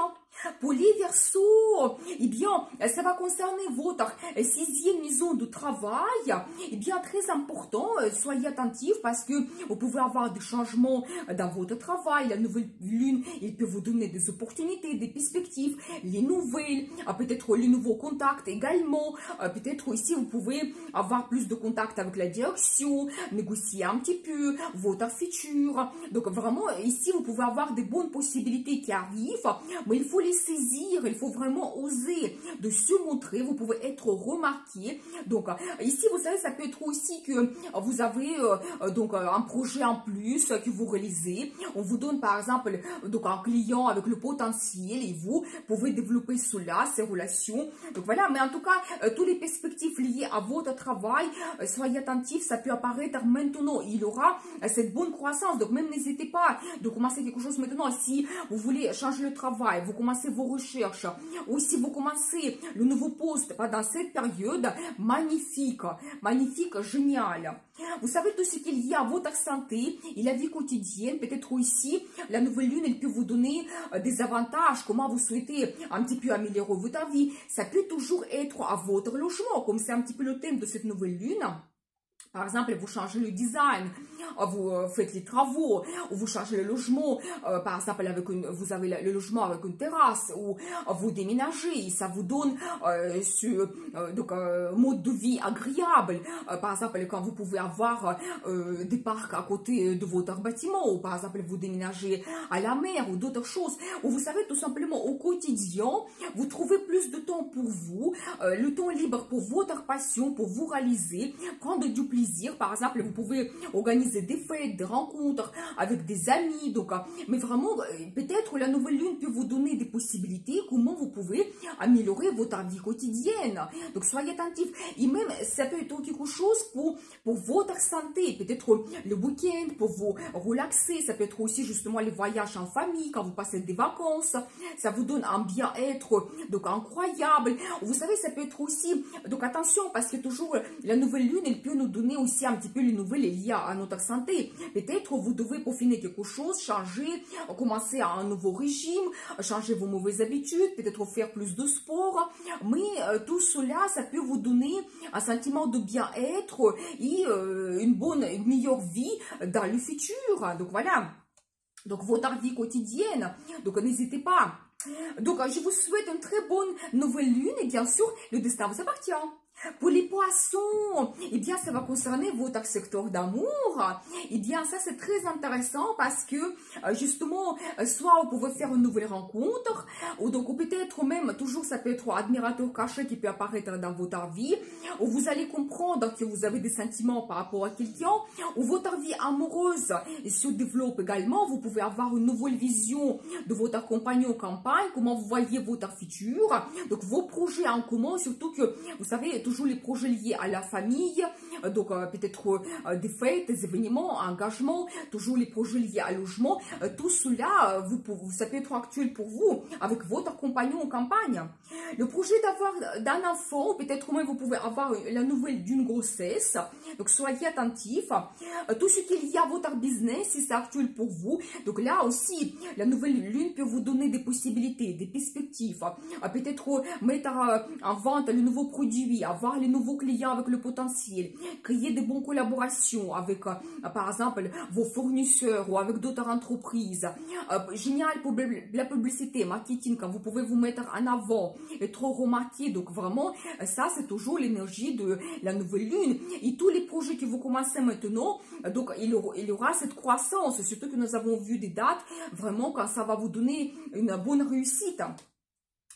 Speaker 1: Pour les Verseaux, eh bien, ça va concerner votre 6e maison de travail. Eh bien, très important, soyez attentifs parce que vous pouvez avoir des changements dans votre travail. La nouvelle lune, il peut vous donner des opportunités, des perspectives, les nouvelles, peut-être les nouveaux contacts également. Peut-être aussi, vous pouvez avoir plus de contacts avec la direction, négocier un petit peu votre futur. Donc, vraiment, ici, vous pouvez avoir des bonnes possibilités qui arrivent, mais il faut les saisir, il faut vraiment oser de se montrer, vous pouvez être remarqué. Donc ici, vous savez, ça peut être aussi que vous avez donc un projet en plus que vous réalisez. On vous donne par exemple donc un client avec le potentiel et vous pouvez développer cela, ces relations. Donc voilà, mais en tout cas, toutes les perspectives liées à votre travail, soyez attentifs, ça peut apparaître maintenant. Il y aura cette bonne croissance, donc même n'hésitez pas de commencer quelque chose maintenant. Si vous voulez changer le travail, vous commencez vos recherches, ou si vous commencez le nouveau poste pendant cette période, magnifique, magnifique, génial. Vous savez tout ce qu'il y a à votre santé et la vie quotidienne, peut-être ici, la nouvelle lune, elle peut vous donner des avantages, comment vous souhaitez un petit peu améliorer votre vie. Ça peut toujours être à votre logement, comme c'est un petit peu le thème de cette nouvelle lune. Par exemple, vous changez le design vous faites les travaux, ou vous changez le logement, par exemple, vous avez le logement avec une terrasse, ou vous déménagez, ça vous donne donc, mode de vie agréable. Par exemple, quand vous pouvez avoir des parcs à côté de votre bâtiment, ou par exemple, vous déménagez à la mer, ou d'autres choses, ou vous savez, tout simplement, au quotidien, vous trouvez plus de temps pour vous, le temps libre pour votre passion, pour vous réaliser, prendre du plaisir. Par exemple, vous pouvez organiser des fêtes, des rencontres avec des amis. Donc, mais vraiment, peut-être la nouvelle lune peut vous donner des possibilités, comment vous pouvez améliorer votre vie quotidienne. Donc, soyez attentifs. Et même, ça peut être quelque chose pour votre santé. Peut-être le week-end, pour vous relaxer. Ça peut être aussi justement les voyages en famille, quand vous passez des vacances. Ça vous donne un bien-être donc incroyable. Vous savez, ça peut être aussi, donc attention, parce que toujours la nouvelle lune, elle peut nous donner aussi un petit peu les nouvelles liées à notre santé. Peut-être vous devez peaufiner quelque chose, changer, commencer à un nouveau régime, changer vos mauvaises habitudes, peut-être faire plus de sport. Mais tout cela, ça peut vous donner un sentiment de bien-être et une meilleure vie dans le futur. Donc voilà. Donc votre vie quotidienne. Donc n'hésitez pas. Donc je vous souhaite une très bonne nouvelle lune et bien sûr, le destin vous appartient. Pour les poissons, eh bien, ça va concerner votre secteur d'amour. Eh bien, ça, c'est très intéressant parce que, justement, soit vous pouvez faire une nouvelle rencontre, ou donc peut-être même, toujours, ça peut être un admirateur caché qui peut apparaître dans votre vie, où vous allez comprendre que vous avez des sentiments par rapport à quelqu'un, ou votre vie amoureuse se développe également. Vous pouvez avoir une nouvelle vision de votre compagnon en campagne, comment vous voyez votre futur, donc vos projets en commun, surtout que, vous savez, toujours les projets liés à la famille, donc peut-être des fêtes, des événements, engagements, toujours les projets liés à logement, tout cela, ça peut être actuel pour vous, avec votre compagnon en campagne. Le projet d'avoir d'un enfant, peut-être même vous pouvez avoir la nouvelle d'une grossesse, donc soyez attentifs. Tout ce qui est lié à votre business, si c'est actuel pour vous, donc là aussi, la nouvelle lune peut vous donner des possibilités, des perspectives, peut-être mettre en vente le nouveau produit, avoir les nouveaux clients avec le potentiel, créer des bonnes collaborations avec, par exemple, vos fournisseurs ou avec d'autres entreprises. Génial pour la publicité, marketing, quand vous pouvez vous mettre en avant, être remarqué. Donc vraiment, ça, c'est toujours l'énergie de la nouvelle lune. Et tous les projets que vous commencez maintenant, donc il y aura cette croissance, surtout que nous avons vu des dates, vraiment, quand ça va vous donner une bonne réussite.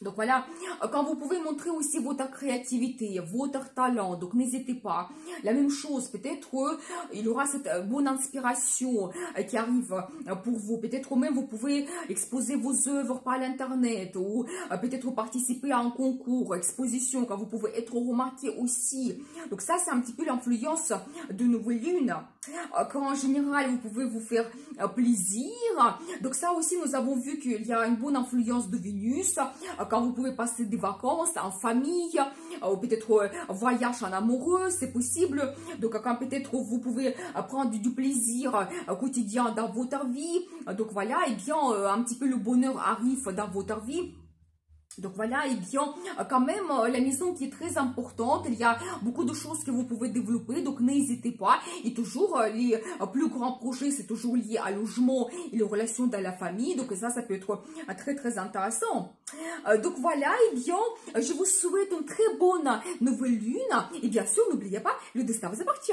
Speaker 1: Donc voilà, quand vous pouvez montrer aussi votre créativité, votre talent, donc n'hésitez pas. La même chose, peut-être il y aura cette bonne inspiration qui arrive pour vous. Peut-être même vous pouvez exposer vos œuvres par l'internet ou peut-être participer à un concours, exposition, quand vous pouvez être remarqué aussi. Donc ça, c'est un petit peu l'influence de nouvelle lune. Quand en général, vous pouvez vous faire plaisir. Donc ça aussi, nous avons vu qu'il y a une bonne influence de Vénus. Quand vous pouvez passer des vacances en famille, ou peut-être voyage en amoureux, c'est possible. Donc quand peut-être vous pouvez prendre du plaisir quotidien dans votre vie. Donc voilà, et bien un petit peu le bonheur arrive dans votre vie. Donc voilà, et bien, quand même, la maison qui est très importante, il y a beaucoup de choses que vous pouvez développer, donc n'hésitez pas. Et toujours, les plus grands projets, c'est toujours lié à logement et les relations dans la famille, donc ça peut être très très intéressant. Donc voilà, et bien, je vous souhaite une très bonne nouvelle lune, et bien sûr, n'oubliez pas, le destin vous appartient.